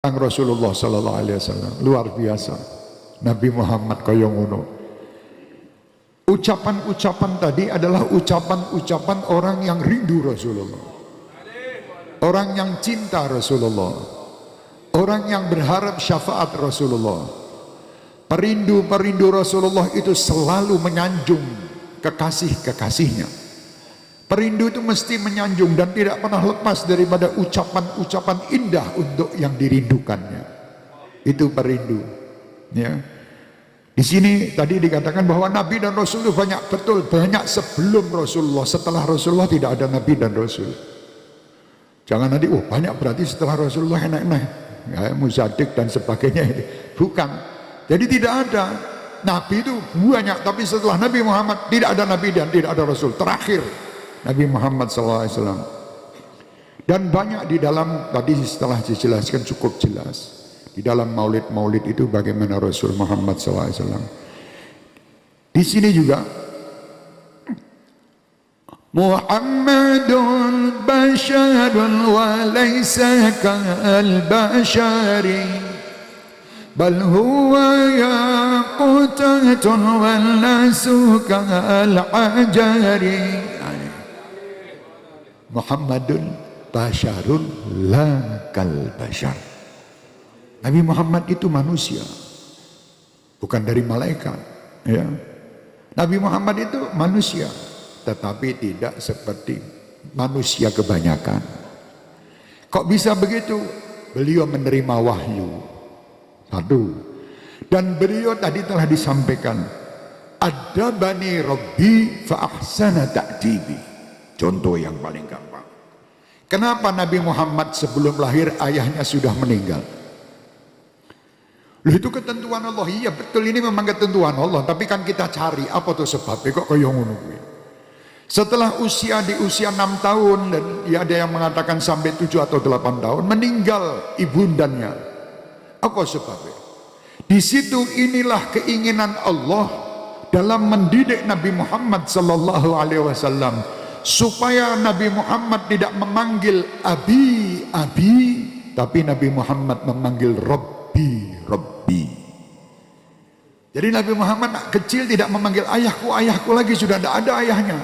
Kang Rasulullah sallallahu alaihi wasallam luar biasa. Nabi Muhammad kaya ngono. Ucapan-ucapan tadi adalah ucapan-ucapan orang yang rindu Rasulullah. Orang yang cinta Rasulullah. Orang yang berharap syafaat Rasulullah. Perindu-perindu Rasulullah itu selalu menyanjung kekasih-kekasihnya. Perindu itu mesti menyanjung dan tidak pernah lepas daripada ucapan-ucapan indah untuk yang dirindukannya. Itu perindu. Ya. Di sini tadi dikatakan bahwa Nabi dan Rasul itu banyak, betul banyak sebelum Rasulullah. Setelah Rasulullah tidak ada Nabi dan Rasul. Jangan nanti, oh banyak berarti setelah Rasulullah enak-enak. Ya, Muzadik dan sebagainya. Bukan. Jadi tidak ada. Nabi itu banyak, tapi setelah Nabi Muhammad tidak ada Nabi dan tidak ada Rasul. Terakhir Nabi Muhammad SAW. Dan banyak di dalam, tadi setelah dijelaskan cukup jelas. Di dalam maulid-maulid itu bagaimana Rasul Muhammad SAW. Di sini juga Muhammadun basharun wa laysa kal bashari bal huwa yaqutatun wal nasu kal ajari. Muhammadun basharun la kal bashar. Nabi Muhammad itu manusia, bukan dari malaikat. Ya. Nabi Muhammad itu manusia, tetapi tidak seperti manusia kebanyakan. Kok bisa begitu? Beliau menerima wahyu. Satu. Dan beliau tadi telah disampaikan, adabani rabbi fa ahsana ta'dibi. Contoh yang paling gampang. Kenapa Nabi Muhammad sebelum lahir ayahnya sudah meninggal? Loh, itu ketentuan Allah. Iya betul, ini memang ketentuan Allah. Tapi kan kita cari apa tuh sebabnya kok kaya ngono kuwi. Setelah di usia 6 tahun dan ya ada yang mengatakan sampai 7 atau 8 tahun meninggal ibundanya. Apa sebabnya? Di situ inilah keinginan Allah dalam mendidik Nabi Muhammad sallallahu alaihi wasallam supaya Nabi Muhammad tidak memanggil abi, tapi Nabi Muhammad memanggil Rabbi. Jadi Nabi Muhammad kecil tidak memanggil ayahku lagi, sudah tidak ada ayahnya.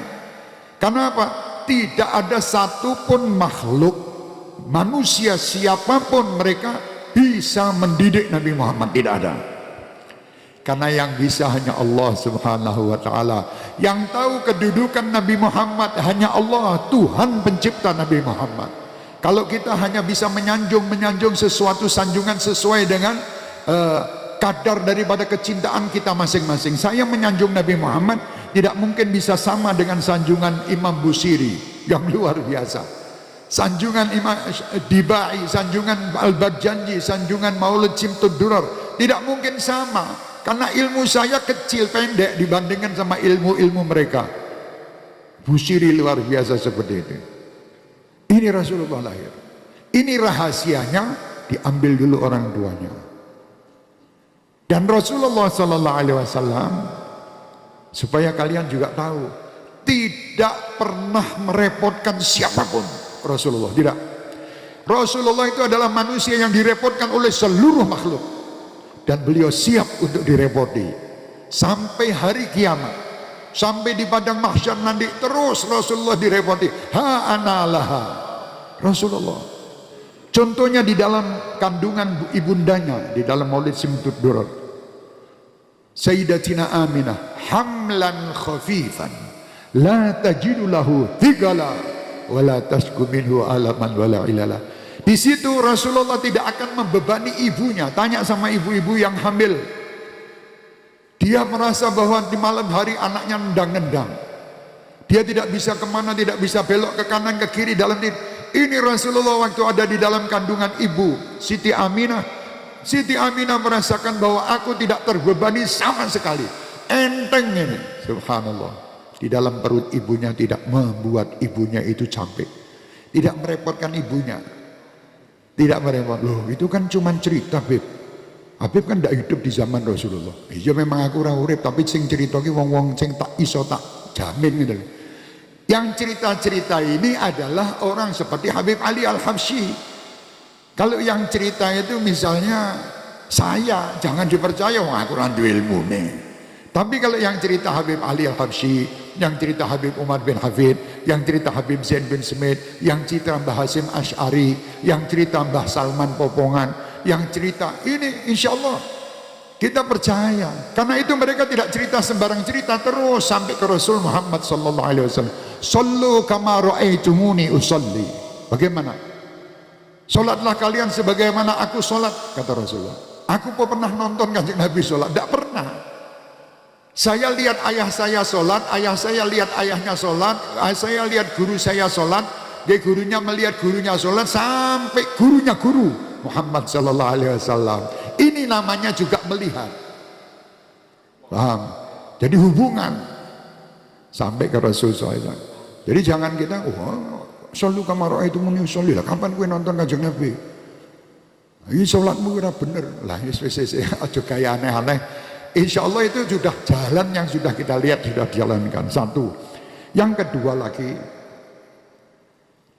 Karena apa? Tidak ada satupun makhluk manusia siapapun mereka bisa mendidik Nabi Muhammad, tidak ada. Karena yang bisa hanya Allah subhanahu wa ta'ala. Yang tahu kedudukan Nabi Muhammad hanya Allah, Tuhan pencipta Nabi Muhammad. Kalau kita hanya bisa menyanjung sesuatu sanjungan sesuai dengan kadar daripada kecintaan kita masing-masing. Saya menyanjung Nabi Muhammad tidak mungkin bisa sama dengan sanjungan Imam Busiri yang luar biasa. Sanjungan Imam Dibai, sanjungan Al-Barjanji, sanjungan Maulid Simtud Durar tidak mungkin sama. Karena ilmu saya kecil, pendek dibandingkan sama ilmu-ilmu mereka. Busiri luar biasa seperti itu. Ini Rasulullah lahir. Ini rahasianya, diambil dulu orang tuanya. Dan Rasulullah sallallahu alaihi wasallam, supaya kalian juga tahu, tidak pernah merepotkan siapapun. Rasulullah tidak. Rasulullah itu adalah manusia yang direpotkan oleh seluruh makhluk. Dan beliau siap untuk direpoti sampai hari kiamat, sampai di padang mahsyar nanti terus Rasulullah direpoti. Ha analaha Rasulullah. Contohnya di dalam kandungan ibundanya, di dalam Maulid Simtud Durar, Sayyidatina Aminah hamlan khafifan la tajidu lahu thigala wa la tasku minhu alaman wala ilala. Di situ Rasulullah tidak akan membebani ibunya. Tanya sama ibu-ibu yang hamil. Dia merasa bahwa di malam hari anaknya nendang-nendang. Dia tidak bisa kemana, tidak bisa belok ke kanan, ke kiri dalam ini Rasulullah waktu ada di dalam kandungan ibu Siti Aminah. Siti Aminah merasakan bahwa aku tidak terbebani sama sekali. Enteng ini. Subhanallah. Di dalam perut ibunya tidak membuat ibunya itu capek. Tidak merepotkan ibunya. Tidak merepot. Loh itu kan cuma cerita Habib. Habib kan tidak hidup di zaman Rasulullah. Iya memang aku ora urip, tapi sing cerita ki wong-wong sing tak iso tak jamin gitu. Yang cerita-cerita ini adalah orang seperti Habib Ali Al-Habsyi. Kalau yang cerita itu misalnya saya, jangan dipercaya, wah aku randu ilmu nih. Tapi kalau yang cerita Habib Ali Al-Habsyi, yang cerita Habib Umar bin Hafid, yang cerita Habib Zain bin Smith, yang cerita Mbah Hasim Asy'ari, yang cerita Mbah Salman Popongan, yang cerita ini, insya Allah kita percaya. Karena itu mereka tidak cerita sembarang cerita, terus sampai ke Rasul Muhammad sallallahu alaihi wasallam. Sallu kama ra'aitumuni usolli. Bagaimana? Salatlah kalian sebagaimana aku salat, kata Rasulullah. Aku pernah nonton Kanjeng Nabi salat? Tidak pernah. Saya lihat ayah saya sholat, ayah saya lihat ayahnya sholat, saya lihat guru saya sholat, dia gurunya melihat gurunya sholat, sampai gurunya guru Muhammad sallallahu alaihi wasallam. Ini namanya juga melihat. Paham? Jadi hubungan sampai ke Rasulullah SAW. Jadi jangan kita, shollu kama ra'aitumuni usolli. Lah kapan kowe nonton Kanjeng Nabi? Ini sholatmu kira bener. Lah wis aja gaya aneh-aneh. Insya Allah itu sudah jalan yang sudah kita lihat, sudah dijalankan. Satu. Yang kedua lagi,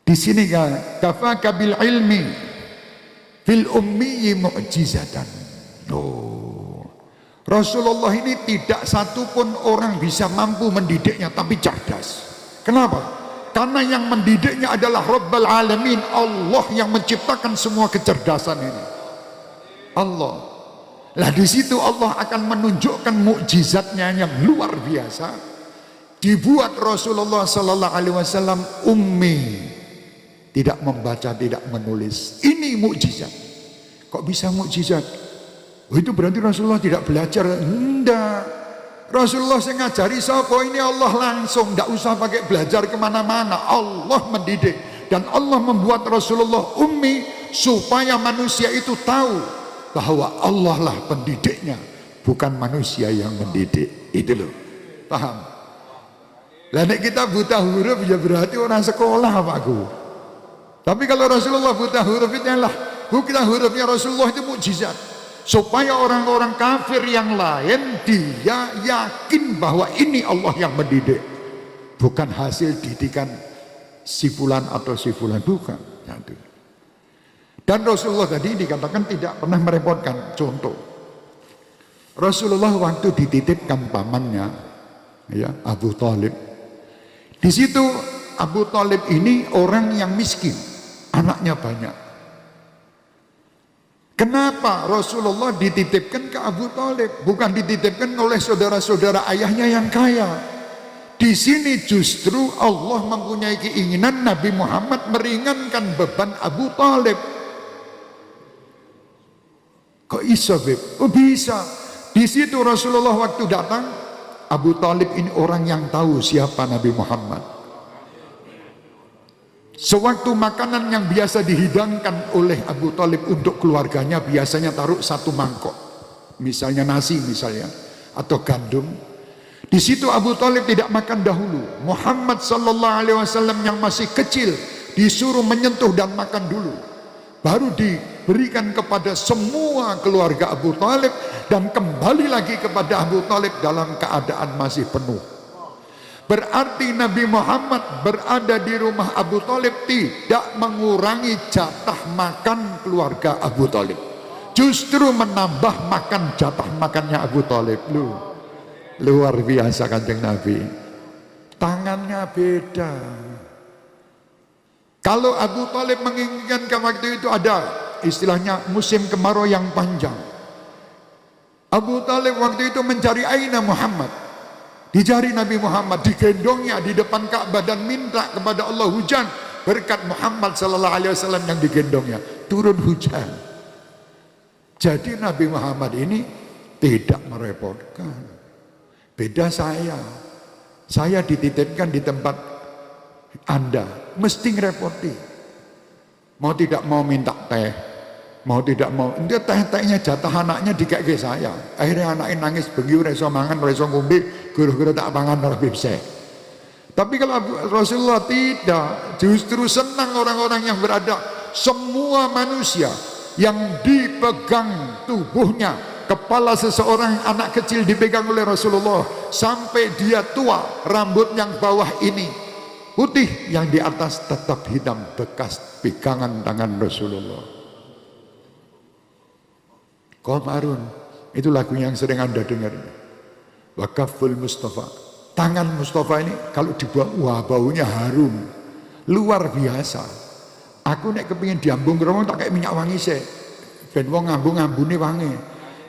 di sini kan kafaka bil ilmi fil ummi mu'jizatan. Rasulullah ini tidak satupun orang bisa mampu mendidiknya, tapi cerdas. Kenapa? Karena yang mendidiknya adalah Rabbul Alamin, Allah yang menciptakan semua kecerdasan ini. Allah. Lah di situ Allah akan menunjukkan mukjizatnya yang luar biasa. Dibuat Rasulullah sallallahu alaihi wasallam ummi, tidak membaca, tidak menulis. Ini mukjizat. Kok bisa mukjizat? Itu berarti Rasulullah tidak belajar. Enggak. Rasulullah yang ngajari sapa ini Allah langsung, tidak usah pakai belajar kemana-mana. Allah mendidik dan Allah membuat Rasulullah ummi supaya manusia itu tahu bahwa Allah lah pendidiknya, bukan manusia yang mendidik. Itu loh, paham? Lah nek kita buta huruf ya berarti orang sekolah Pak Gu. Tapi kalau Rasulullah buta huruf itu lah, buta hurufnya Rasulullah itu mukjizat. Supaya orang-orang kafir yang lain dia yakin bahwa ini Allah yang mendidik, bukan hasil didikan si fulan atau si fulan, bukan. Dan Rasulullah tadi dikatakan tidak pernah merepotkan. Contoh, Rasulullah waktu dititipkan pamannya, ya, Abu Thalib. Di situ Abu Thalib ini orang yang miskin, anaknya banyak. Kenapa Rasulullah dititipkan ke Abu Thalib, bukan dititipkan oleh saudara-saudara ayahnya yang kaya? Di sini justru Allah mempunyai keinginan Nabi Muhammad meringankan beban Abu Thalib. Kok iso, Beb? Oh bisa. Di situ Rasulullah waktu datang, Abu Thalib ini orang yang tahu siapa Nabi Muhammad. Sewaktu makanan yang biasa dihidangkan oleh Abu Thalib untuk keluarganya biasanya taruh satu mangkok, misalnya nasi misalnya, atau gandum. Di situ Abu Thalib tidak makan dahulu. Muhammad sallallahu alaihi wasallam yang masih kecil disuruh menyentuh dan makan dulu, baru diberikan kepada semua keluarga Abu Thalib dan kembali lagi kepada Abu Thalib dalam keadaan masih penuh. Berarti Nabi Muhammad berada di rumah Abu Thalib tidak mengurangi jatah makan keluarga Abu Thalib, justru menambah makan jatah makannya Abu Thalib. Luar biasa Kanjeng Nabi, tangannya beda. Kalau Abu Thalib menginginkan waktu itu ada istilahnya musim kemarau yang panjang, Abu Thalib waktu itu mencari aina Muhammad. Dicari Nabi Muhammad, digendongnya di depan Ka'bah dan minta kepada Allah hujan berkat Muhammad sallallahu alaihi wasallam yang digendongnya, turun hujan. Jadi Nabi Muhammad ini tidak merepotkan. Beda saya dititipkan di tempat Anda, mesti ngerepoti. Mau tidak mau minta teh, mau tidak mau, dia teh-tehnya jatah anaknya dikeke saya. Akhirnya anaknya nangis, bengi reso mangan, reso ngombe, guru-guru tak pangan ora bisa. Tapi kalau Rasulullah tidak, justru senang orang-orang yang berada, semua manusia yang dipegang tubuhnya, kepala seseorang anak kecil dipegang oleh Rasulullah sampai dia tua, rambut yang bawah ini putih, yang di atas tetap hitam bekas pegangan tangan Rasulullah. qamarun. Itu lagu yang sering Anda dengar. Wa kafful Mustafa. Tangan Mustafa ini kalau dibuang, wah baunya harum. Luar biasa. Aku nek kepingin diambung romo tak kayak minyak wangi sih. Ben wong ngambung-ngambune wangi.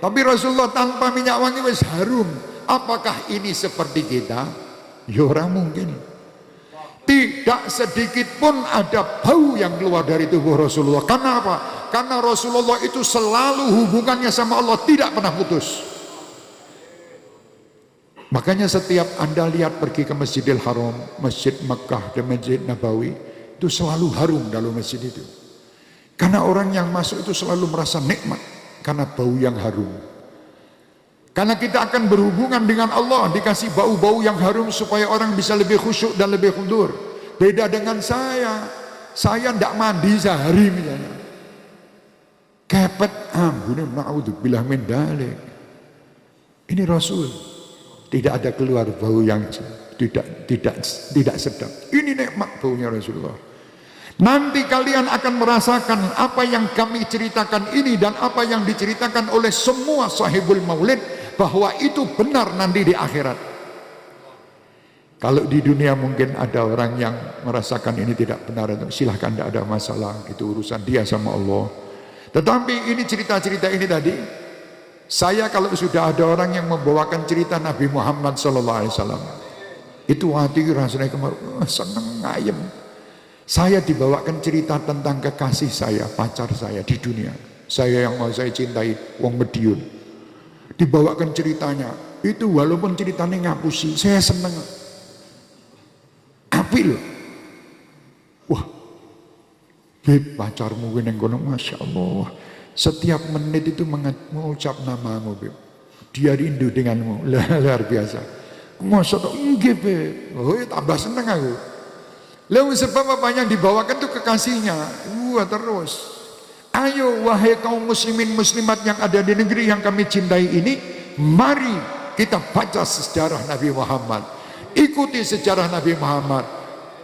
Tapi Rasulullah tanpa minyak wangi wis harum. Apakah ini seperti kita? Ya ora mungkin. Tidak sedikit pun ada bau yang keluar dari tubuh Rasulullah. Karena apa? Karena Rasulullah itu selalu hubungannya sama Allah tidak pernah putus. Makanya setiap Anda lihat pergi ke Masjidil Haram, Masjid Mekah dan Masjid Nabawi, itu selalu harum dalam masjid itu. Karena orang yang masuk itu selalu merasa nikmat karena bau yang harum. Karena kita akan berhubungan dengan Allah, dikasih bau-bau yang harum supaya orang bisa lebih khusyuk dan lebih khudur. Beda dengan saya tidak mandi sehari misalnya. Kepet ambune naudzubillah min dzalik. Ini Rasul tidak ada keluar bau yang tidak sedap. Ini nikmat baunya Rasulullah. Nanti kalian akan merasakan apa yang kami ceritakan ini dan apa yang diceritakan oleh semua sahibul maulid, bahwa itu benar nanti di akhirat. Kalau di dunia mungkin ada orang yang merasakan ini tidak benar, silahkan, tidak ada masalah, itu urusan dia sama Allah. Tetapi ini cerita-cerita ini tadi, saya kalau sudah ada orang yang membawakan cerita Nabi Muhammad SAW, itu hati rasanya seneng, ayem. Saya dibawakan cerita tentang kekasih saya, pacar saya di dunia, saya yang mau saya cintai, wong Mediun. Dibawakan ceritanya, itu walaupun ceritanya ngapusi, saya seneng. Apil. Wah, Beb, pacarmu yang kono, Masya Allah. Setiap menit itu mengucap namamu, Beb. Dia rindu denganmu, luar biasa. Masya Allah, enggak, Beb. Oh, tambah seneng aku. Lalu sebab apa yang dibawakan itu kekasihnya. Wah, terus. Ayo wahai kaum muslimin muslimat yang ada di negeri yang kami cintai ini, mari kita baca sejarah Nabi Muhammad. Ikuti sejarah Nabi Muhammad.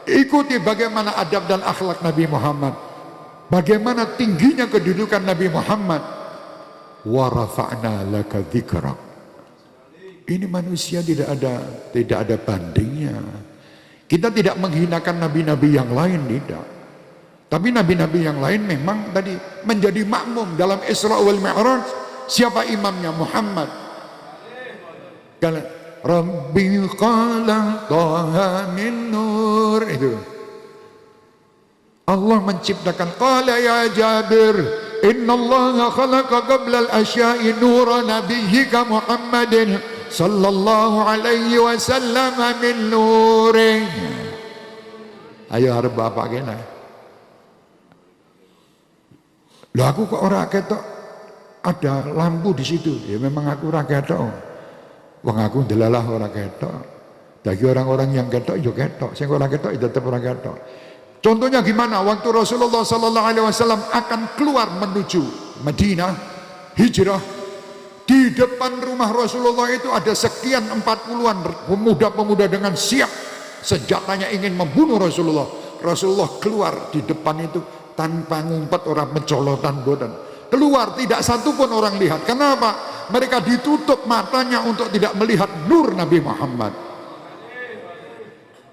Ikuti bagaimana adab dan akhlak Nabi Muhammad. Bagaimana tingginya kedudukan Nabi Muhammad. Wa rafa'na laka dzikrak. Ini manusia tidak ada bandingnya. Kita tidak menghinakan nabi-nabi yang lain, tidak. Tapi nabi-nabi yang lain memang tadi menjadi makmum dalam Isra wal Mi'raj. Siapa imamnya? Muhammad. Kalau Rabbi qala taha min nur, itu Allah menciptakan. Qala ya Jabir, inna Allah khalaqa qabla al-asya'i nura nabiyyika Muhammadin sallallahu alaihi wasallam min nuri. Ayo harap bapak kena. Loh, aku kok ora ketok ada lampu di situ. Ya memang aku ora ketok. Wong aku ndelalah ora ketok. Bagi orang-orang yang ketok yo ketok, sing ora ketok ya tetep ora ketok. Contohnya gimana? Waktu Rasulullah sallallahu alaihi wasallam akan keluar menuju Madinah, hijrah, di depan rumah Rasulullah itu ada sekian 40-an pemuda-pemuda dengan siap senjatanya ingin membunuh Rasulullah. Rasulullah keluar di depan itu tanpa ngumpet, orang mencolotan bodan. Keluar, tidak satu pun orang lihat. Kenapa? Mereka ditutup matanya untuk tidak melihat nur Nabi Muhammad.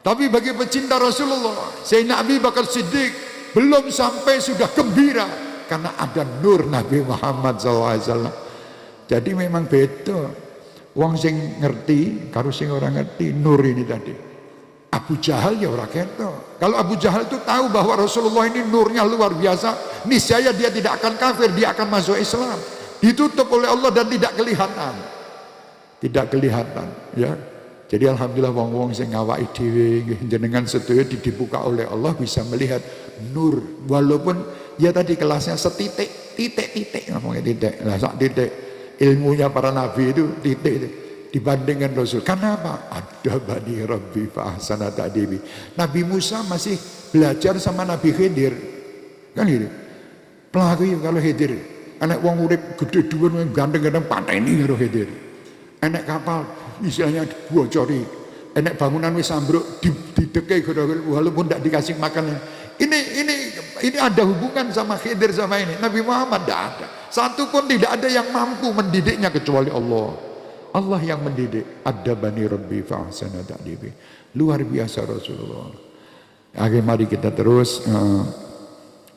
Tapi bagi pecinta Rasulullah, Sayyidina Abi Bakar Siddiq belum sampai sudah gembira karena ada nur Nabi Muhammad SAW. Jadi memang beda. Wong sing ngerti karo sing orang ngerti nur ini tadi. Abu Jahal ya ora ketok. Kalau Abu Jahal itu tahu bahwa Rasulullah ini nurnya luar biasa, niscaya dia tidak akan kafir, dia akan masuk Islam. Ditutup oleh Allah dan tidak kelihatan. Tidak kelihatan, ya. Jadi alhamdulillah wong-wong sing ngawaki dhewe jenengan sedaya dibuka oleh Allah bisa melihat nur, walaupun ya tadi kelasnya titik ngomongnya titik. Lah sak titik ilmunya para nabi itu titik dibandingkan Rasul. Kenapa? Ada bani Rabbi fa ahsana ta'dibi. Nabi Musa masih belajar sama Nabi Khidir. Kan gitu. Pelaku kalau Khidir, anak wong urip gede dhuwur ganteng-ganteng pateni karo Khidir. Anak kapal istilahnya bocori. Anak bangunan wis ambruk dideke walaupun tidak dikasih makan. Ini ada hubungan sama Khidir sama ini. Nabi Muhammad tidak ada. Satu pun tidak ada yang mampu mendidiknya kecuali Allah. Allah yang mendidik. Adabani Rabbi fa'ahsana ta'dibi. Luar biasa Rasulullah. Oke, mari kita terus.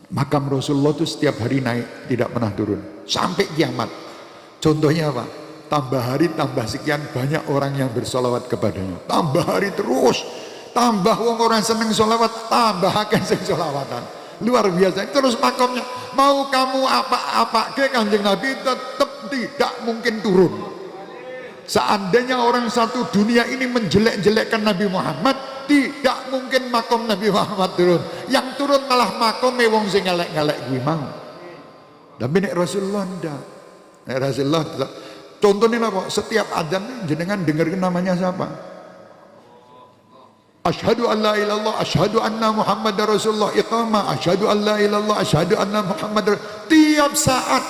Makam Rasulullah itu setiap hari naik, tidak pernah turun sampai kiamat. Contohnya apa? Tambah hari tambah sekian banyak orang yang bersolawat kepadanya. Tambah hari terus, tambah orang seneng solawat, tambah akan sing solawatan. Luar biasa. Terus makamnya mau kamu apa ke Kanjeng Nabi tetap tidak mungkin turun. Seandainya orang satu dunia ini menjelek-jelekkan Nabi Muhammad, tidak mungkin makom Nabi Muhammad turun. Yang turun malah makom wong sing ngelek-ngelek kuwi mau. Tapi nek Rasulullah ndak. Nek Rasulullah tidak. Contohnya apa? Setiap adzan jenengan dengar namanya siapa? Asyhadu an la ilaha illallah, asyhadu anna Muhammadar Rasulullah, iqamah, asyhadu an la ilaha illallah, asyhadu anna Muhammadar. Tiap saat.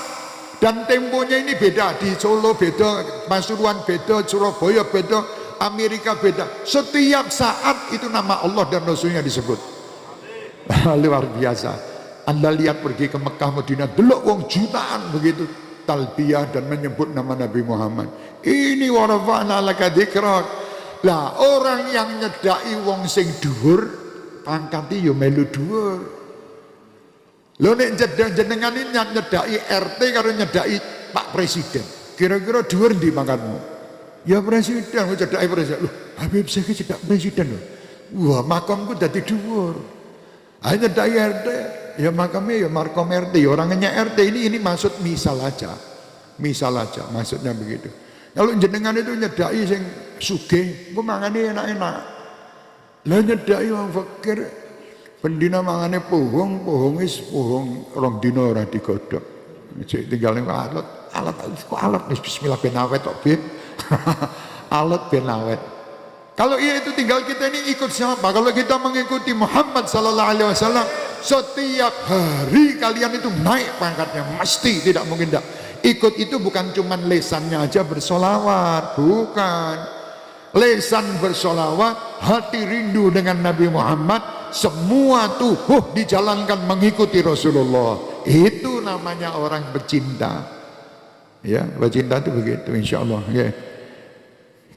Dan temponya ini beda, di Solo beda, Pasuruan beda, Surabaya beda, Amerika beda. Setiap saat itu nama Allah dan Rasulnya disebut. Luar biasa. Anda lihat pergi ke Mekah, Madinah, delok wong jutaan begitu talbiyah dan menyebut nama Nabi Muhammad. Ini wa rafa'na laka dzikrak. Lah orang yang nyedaki wong sing dhuwur pangkati yo melu dhuwur. Lho nek jenengan ini nyedaki RT karo nyedaki Pak Presiden, kira-kira dhuwur ndi pangkatmu? Ya presiden, kok cedaki presiden. Loh, Habib Syekh cedak presiden lho. Wah, makamku dadi dhuwur. Hanya nyedaki RT, ya makamnya ya markom RT. Ya orangnya RT ini maksud misal aja. Misal aja, maksudnya begitu. Kalau jenengan itu nyedaki sing sugih, ku mangane enak-enak. Lah nyedaki wong fakir, pendina mangane pohong rong dina ora digodhog. Cek tinggal ning alat bismillah ben awet tok, Bib. Alat ben awet. Kalau iya itu tinggal kita ini ikut siapa? Kalau kita mengikuti Muhammad sallallahu alaihi wasallam, setiap hari kalian itu naik pangkatnya, mesti, tidak mungkin tidak. Ikut itu bukan cuman lesannya aja bersolawat, bukan. Lesan bersolawat, hati rindu dengan Nabi Muhammad, semua tubuh dijalankan mengikuti Rasulullah. Itu namanya orang pecinta. Ya, pecinta itu begitu, insyaallah. Ya.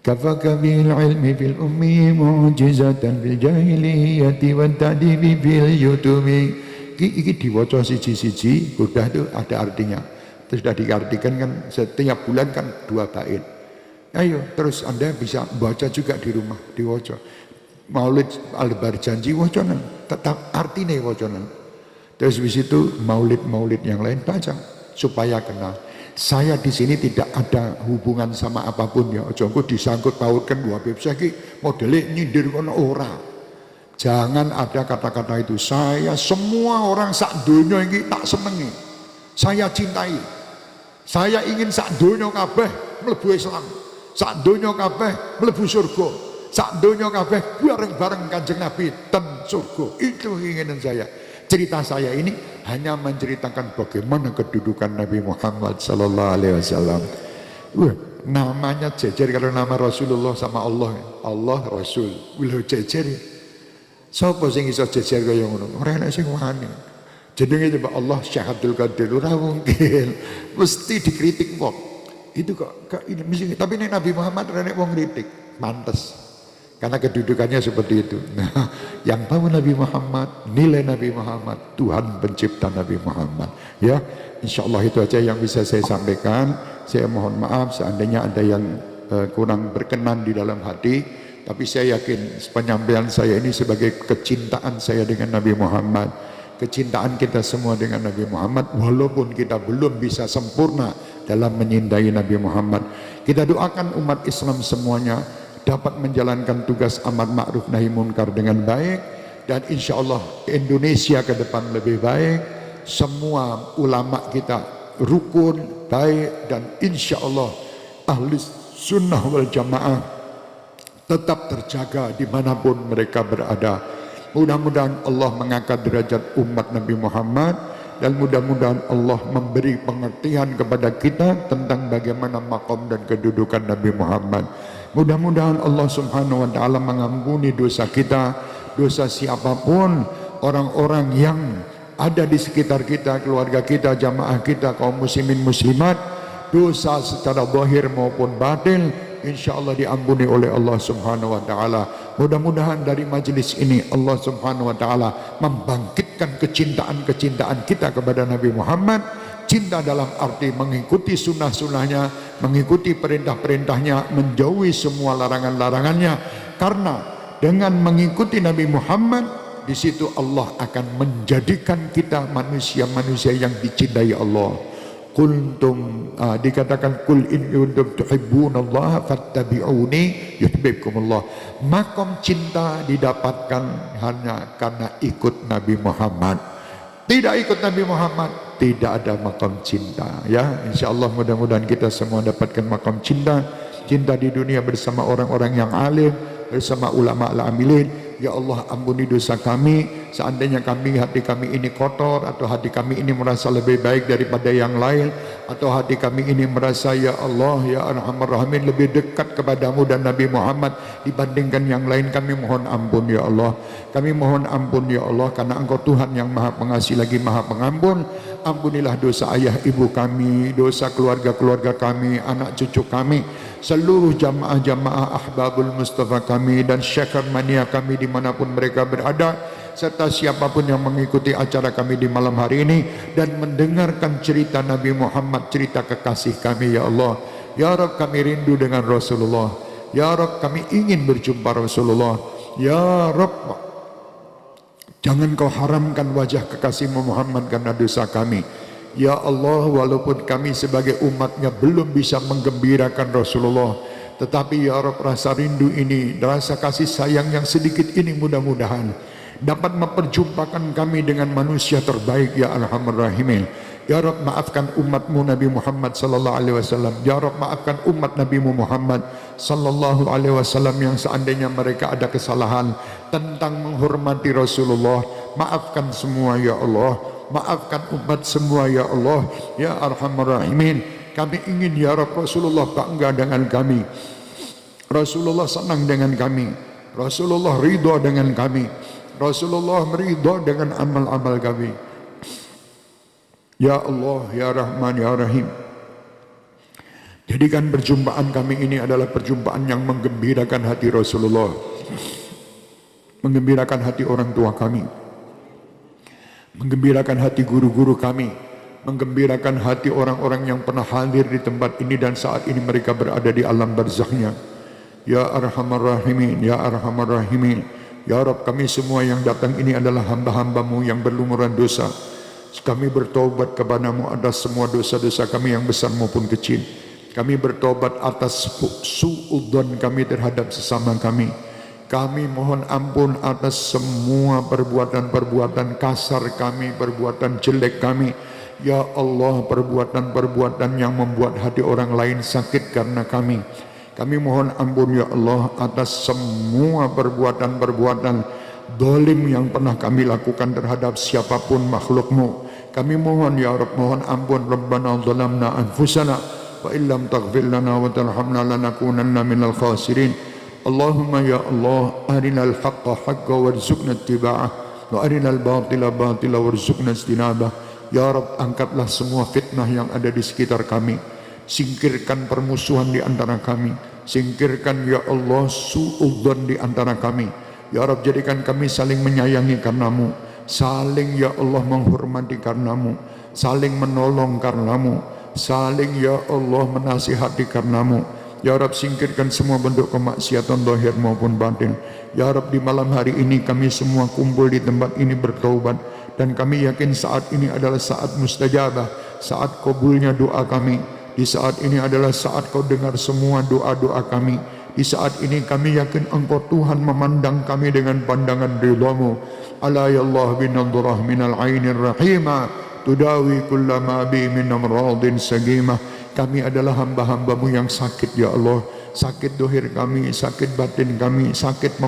Kafaka bil ilmi fil ummi mu'jizatan fil jahiliyati wa ta'dibi fil yutumi. Iki diwaca siji-siji, udah itu ada artinya. Terus sudah diartikan kan setiap bulan kan 2 bait. Ayo terus Anda bisa baca juga di rumah, diwaca. Maulid Al-Bar janji wacanan, tetap artinya wacanan. Terus di situ maulid-maulid yang lain baca supaya kenal. Saya di sini tidak ada hubungan sama apapun ya. Ojo disangkut pautkan dua Habib Syekh modelnya nyindir kono ora. Jangan ada kata-kata itu. Saya semua orang sak donya iki tak senengi. Saya cintai. Saya ingin sak donya kabeh mlebu Islam. Sak donya kabeh mlebu surga. Sak donya kabeh bareng-bareng Kanjeng Nabi ten surga. Itu keinginan saya. Cerita saya ini hanya menceritakan bagaimana kedudukan Nabi Muhammad sallallahu alaihi wasallam. Namanya jejer kalau nama Rasulullah sama Allah. Allah Rasul. Wilo jejer. Sapa sing iso jejer kaya ngono? Ora enak sing wani. Jenenge coba Allah Syekh Abdul Qadir ora mungkin. Mesti dikritik wong. Itu kok ini mesti, tapi nek Nabi Muhammad ora nek wong kritik, pantes. Karena kedudukannya seperti itu. Nah, yang tahu Nabi Muhammad, nilai Nabi Muhammad, Tuhan pencipta Nabi Muhammad. Ya, insya Allah itu aja yang bisa saya sampaikan. Saya mohon maaf seandainya ada yang kurang berkenan di dalam hati. Tapi saya yakin penyampaian saya ini sebagai kecintaan saya dengan Nabi Muhammad. Kecintaan kita semua dengan Nabi Muhammad. Walaupun kita belum bisa sempurna dalam menyintai Nabi Muhammad. Kita doakan umat Islam semuanya dapat menjalankan tugas amar ma'ruf nahi munkar dengan baik, dan insya Allah Indonesia ke depan lebih baik. Semua ulama kita rukun, baik, dan insya Allah ahli sunnah wal jamaah tetap terjaga dimanapun mereka berada. Mudah-mudahan Allah mengangkat derajat umat Nabi Muhammad, dan mudah-mudahan Allah memberi pengertian kepada kita tentang bagaimana maqam dan kedudukan Nabi Muhammad. Mudah-mudahan Allah subhanahu wa ta'ala mengampuni dosa kita, dosa siapapun, orang-orang yang ada di sekitar kita, keluarga kita, jamaah kita, kaum muslimin muslimat, dosa secara zahir maupun batin insyaallah diampuni oleh Allah Subhanahu wa taala. Mudah-mudahan dari majelis ini Allah Subhanahu wa taala membangkitkan kecintaan kita kepada Nabi Muhammad, cinta dalam arti mengikuti sunnah-sunnahnya, mengikuti perintah-perintahnya, menjauhi semua larangan-larangannya. Karena dengan mengikuti Nabi Muhammad, di situ Allah akan menjadikan kita manusia-manusia yang dicintai Allah. Dikatakan kul in kuntum tuhibbunallaha fattabi'uni yuhibbukumullah. Makom cinta didapatkan hanya karena ikut Nabi Muhammad. Tidak ikut Nabi Muhammad, tidak ada makom cinta. Ya, insyaallah mudah-mudahan kita semua dapatkan makom cinta. Cinta di dunia bersama orang-orang yang alim, bersama ulama al-amilin. Ya Allah, ampuni dosa kami. Seandainya hati kami ini kotor, atau hati kami ini merasa lebih baik daripada yang lain, atau hati kami ini merasa ya Allah ya Arhamar Rahimin lebih dekat kepadamu dan Nabi Muhammad dibandingkan yang lain, kami mohon ampun ya Allah. Kami mohon ampun ya Allah, karena Engkau Tuhan yang Maha Pengasih lagi Maha Pengampun. Ampunilah dosa ayah ibu kami, dosa keluarga-keluarga kami, anak cucu kami, seluruh jamaah-jamaah ahbabul Mustafa kami dan syekh mania kami dimanapun mereka berada, serta siapapun yang mengikuti acara kami di malam hari ini dan mendengarkan cerita Nabi Muhammad, cerita kekasih kami ya Allah. Ya Rabb, kami rindu dengan Rasulullah. Ya Rabb, kami ingin berjumpa Rasulullah. Ya Rabb, jangan kau haramkan wajah kekasihmu Muhammad karena dosa kami. Ya Allah, walaupun kami sebagai umatnya belum bisa menggembirakan Rasulullah, tetapi ya Rabb, rasa rindu ini, rasa kasih sayang yang sedikit ini mudah-mudahan dapat memperjumpakan kami dengan manusia terbaik ya Arhamar Rahimin. Ya Rabb, maafkan umatmu Nabi Muhammad sallallahu alaihi wasallam. Ya Rabb, maafkan umat Nabi-Mu Muhammad sallallahu alaihi wasallam yang seandainya mereka ada kesalahan tentang menghormati Rasulullah. Maafkan semua ya Allah. Maafkan umat semua ya Allah ya Arhamar Rahimin. Kami ingin ya Rabb, Rasulullah bangga dengan kami, Rasulullah senang dengan kami, Rasulullah ridha dengan kami, Rasulullah meridha dengan amal-amal kami. Ya Allah ya Rahman ya Rahim, jadikan perjumpaan kami ini adalah perjumpaan yang menggembirakan hati Rasulullah, menggembirakan hati orang tua kami, menggembirakan hati guru-guru kami, menggembirakan hati orang-orang yang pernah hadir di tempat ini dan saat ini mereka berada di alam barzakhnya. Ya Arhamar Rahimin, ya Arhamar Rahimin. Ya Rabb, kami semua yang datang ini adalah hamba-hambamu yang berlumuran dosa. Kami bertobat kepadamu atas semua dosa-dosa kami yang besar maupun kecil. Kami bertobat atas su'udzon kami terhadap sesama kami. Kami mohon ampun atas semua perbuatan-perbuatan kasar kami, perbuatan jelek kami. Ya Allah, perbuatan-perbuatan yang membuat hati orang lain sakit karena kami. Kami mohon ampun ya Allah atas semua perbuatan-perbuatan dolim yang pernah kami lakukan terhadap siapapun makhlukmu. Kami mohon ya Rabb, mohon ampun. Rabbana zalamna anfusana wa illam taghfir lana wa tarhamna lanakunanna minal khasirin. Allahumma ya Allah, arinal haqqa haqqa warzuqna ittiba'ah wa arinal batila batila warzuqna istinabah. Ya Rabb, angkatlah semua fitnah yang ada di sekitar kami. Singkirkan permusuhan di antara kami. Singkirkan ya Allah su'udzon di antara kami. Ya Rabb, jadikan kami saling menyayangi karenamu, saling ya Allah menghormati karenamu, saling menolong karenamu, saling ya Allah menasihati karenamu. Ya Rabb, singkirkan semua bentuk kemaksiatan zahir maupun batin. Ya Rabb, di malam hari ini kami semua kumpul di tempat ini bertaubat, dan kami yakin saat ini adalah saat mustajabah, saat kabulnya doa kami. Di saat ini adalah saat kau dengar semua doa-doa kami. Di saat ini kami yakin Engkau Tuhan memandang kami dengan pandangan ridhamu. Ala ya Allah binadhrah minal ainir rahimah tudawi kullama bi min amradin sagimah. Kami adalah hamba-hambamu yang sakit ya Allah. Sakit dohir kami, sakit batin kami, sakit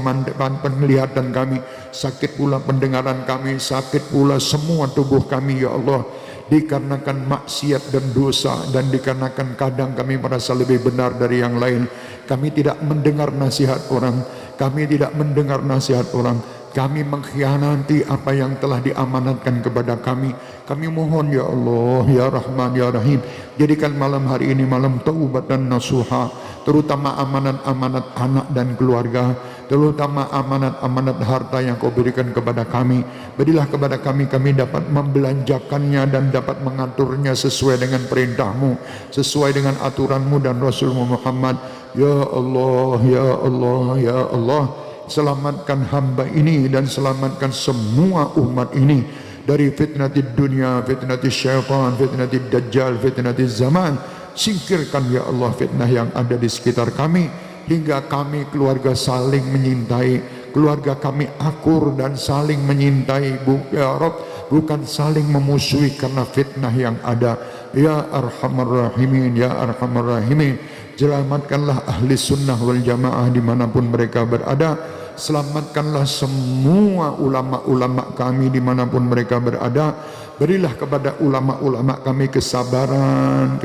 penglihatan kami, sakit pula pendengaran kami, sakit pula semua tubuh kami ya Allah. Dikarenakan maksiat dan dosa, dan dikarenakan kadang kami merasa lebih benar dari yang lain. Kami tidak mendengar nasihat orang, kami tidak mendengar nasihat orang, kami mengkhianati apa yang telah diamanatkan kepada kami. Kami mohon ya Allah, ya Rahman, ya Rahim, jadikan malam hari ini malam taubat dan nasuha, terutama amanat-amanat anak dan keluarga, terutama amanat-amanat harta yang kau berikan kepada kami. Berilah kepada kami, kami dapat membelanjakannya dan dapat mengaturnya sesuai dengan perintahmu, sesuai dengan aturanmu dan Rasulmu Muhammad. Ya Allah, ya Allah, ya Allah, selamatkan hamba ini dan selamatkan semua umat ini dari fitnatid dunia, fitnatid syaitan, fitnatid dajjal, fitnatid zaman. Singkirkan ya Allah fitnah yang ada di sekitar kami, hingga kami keluarga saling menyintai, keluarga kami akur dan saling menyintai ya Rabb, bukan saling memusuhi karena fitnah yang ada. Ya Arhamar Rahimin, ya Arhamar Rahimin, selamatkanlah ahli sunnah wal jamaah dimanapun mereka berada. Selamatkanlah semua ulama-ulama kami dimanapun mereka berada. Berilah kepada ulama-ulama kami kesabaran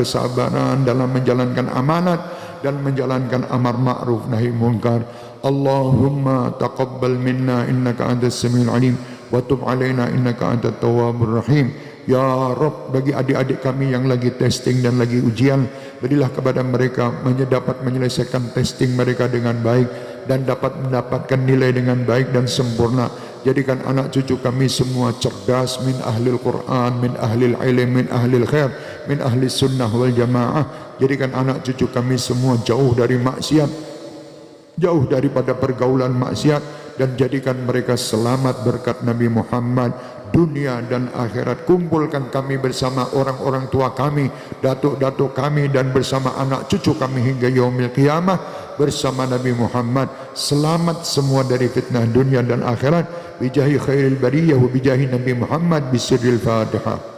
dalam menjalankan amanat dan menjalankan amar ma'ruf nahi munkar. Allahumma taqabbal minna innaka antas samiul alim wa tub alaina innaka antat tawwabur rahim. Ya Rabb, bagi adik-adik kami yang lagi testing dan lagi ujian, berilah kepada mereka dapat menyelesaikan testing mereka dengan baik dan dapat mendapatkan nilai dengan baik dan sempurna. Jadikan anak cucu kami semua cerdas, min ahlil Quran, min ahlil ilm, min ahlil khair, min ahli sunnah wal jamaah. Jadikan anak cucu kami semua jauh dari maksiat, jauh daripada pergaulan maksiat, dan jadikan mereka selamat berkat Nabi Muhammad dunia dan akhirat. Kumpulkan kami bersama orang-orang tua kami, datuk-datuk kami, dan bersama anak cucu kami hingga yaumil qiyamah bersama Nabi Muhammad. Selamat semua dari fitnah dunia dan akhirat. Bijahi khairil bariyah wa bijahi Nabi Muhammad, bisirril Fatihah.